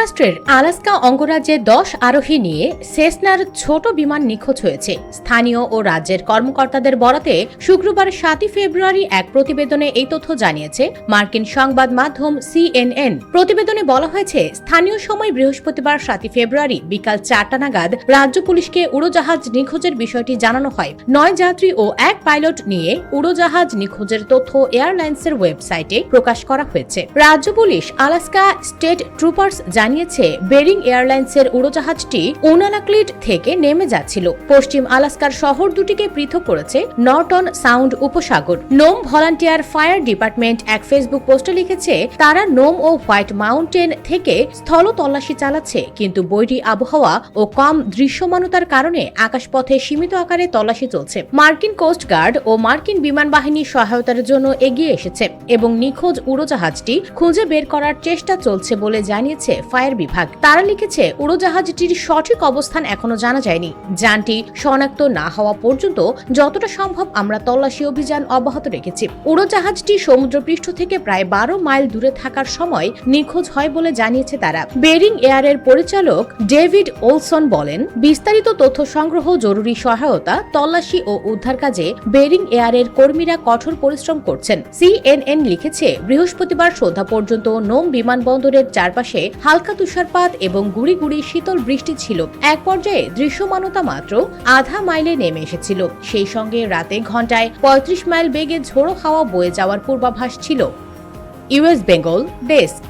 যুক্তরাষ্ট্রের আলাস্কা অঙ্গরাজ্যে 10 আরোহী নিয়ে সেসনার ছোট বিমান নিখোঁজ হয়েছে। স্থানীয় ও রাজ্যের কর্মকর্তাদের বরাতে শুক্রবার 7 ফেব্রুয়ারি এক প্রতিবেদনে এই তথ্য জানিয়েছে মার্কিন সংবাদ মাধ্যম CNN। প্রতিবেদনে বলা হয়েছে, স্থানীয় সময় বৃহস্পতিবার 7 ফেব্রুয়ারি বিকাল 4টা নাগাদ রাজ্য পুলিশকে উড়োজাহাজ নিখোঁজের বিষয়টি জানানো হয়। 9 যাত্রী ও 1 পাইলট নিয়ে উড়োজাহাজ নিখোঁজের তথ্য এয়ারলাইন্সের ওয়েবসাইটে প্রকাশ করা হয়েছে। রাজ্য পুলিশ আলাস্কা স্টেট ট্রুপার্স জানিয়েছে, বেরিং এয়ারলাইন্সের উড়োজাহাজটি উনানাক্লিড থেকে নেমে যাচ্ছিল। পশ্চিম আলাস্কার শহর দুটিকে পৃথক করেছে নর্টন সাউন্ড উপসাগর। নোম ভলান্টিয়ার ফায়ার ডিপার্টমেন্ট এক ফেসবুক পোস্টে লিখেছে, তারা নোম ও হোয়াইট মাউন্টেন থেকে স্থল তল্লাশি চালাচ্ছে, কিন্তু বৈরী আবহাওয়া ও কম দৃশ্যমানতার কারণে আকাশপথে সীমিত আকারে তল্লাশি চলছে। মার্কিন কোস্ট গার্ড ও মার্কিন বিমান বাহিনী সহায়তার জন্য এগিয়ে এসেছে এবং নিখোঁজ উড়োজাহাজটি খুঁজে বের করার চেষ্টা চলছে বলে জানিয়েছে ফায়ার বিভাগ। তারা লিখেছে, উড়োজাহাজটির সঠিক অবস্থান এখনো জানা যায়নি। যানটি শনাক্ত না হওয়া পর্যন্ত যতটা সম্ভব আমরা তল্লাশি অভিযান অব্যাহত রেখেছি। উড়োজাহাজটি সমুদ্রপৃষ্ঠ থেকে প্রায় 12 মাইল দূরে থাকার সময় নিখোঁজ হয় বলে জানিয়েছে তারা। বেরিং এয়ারের পরিচালক ডেভিড ওলসন বলেন, বিস্তারিত তথ্য সংগ্রহ, জরুরি সহায়তা, তল্লাশি ও উদ্ধার কাজে বেরিং এয়ারের কর্মীরা কঠোর পরিশ্রম করছেন। CNN লিখেছে, বৃহস্পতিবার সন্ধ্যা পর্যন্ত নোম বিমানবন্দরের চারপাশে হালকা তুষারপাত এবং গুড়ি গুড়ি শীতল বৃষ্টি ছিল। এক পর্যায়ে দৃশ্যমানতা মাত্র আধা মাইলে নেমে এসেছিল। সেই সঙ্গে রাতে ঘন্টায় 35 মাইল বেগে ঝোড়ো হাওয়া বয়ে যাওয়ার পূর্বাভাস ছিল। US Bengal desk.